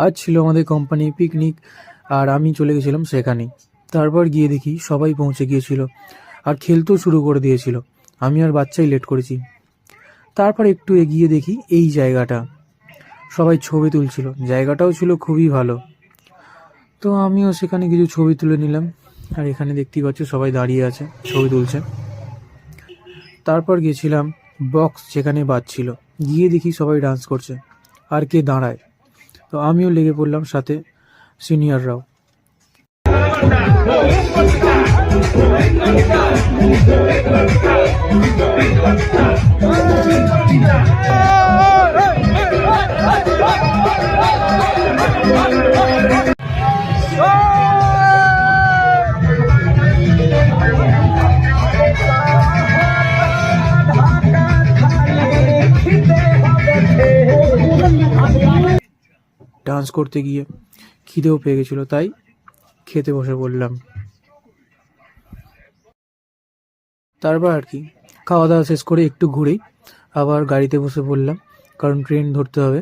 আজ ছিল আমাদের কোম্পানি পিকনিক, আর আমি চলে গেছিলাম সেখানে। তারপর গিয়ে দেখি সবাই পৌঁছে গিয়েছিল আর খেলতেও শুরু করে দিয়েছিল। আমি আর বাচ্চাই লেট করেছি। তারপর একটু এগিয়ে দেখি এই জায়গাটা, সবাই ছবি তুলছিল। জায়গাটাও ছিল খুবই ভালো, তো আমিও সেখানে কিছু ছবি তুলে নিলাম। আর এখানে দেখতেই পাচ্ছ সবাই দাঁড়িয়ে আছে, ছবি তুলছে। তারপর গেছিলাম বক্স যেখানে বাজছিল, গিয়ে দেখি সবাই ডান্স করছে আর কে দাঁড়ায়, তো আমিও লেগে পড়লাম, সাথে সিনিয়ররাও। ডান্স করতে গিয়ে খিদেও পেয়ে গেছিলো, তাই খেতে বসে পড়লাম। তারপর আর কি খাওয়া দাওয়া শেষ করে একটু ঘুরেই আবার গাড়িতে বসে পড়লাম, কারণ ট্রেন ধরতে হবে।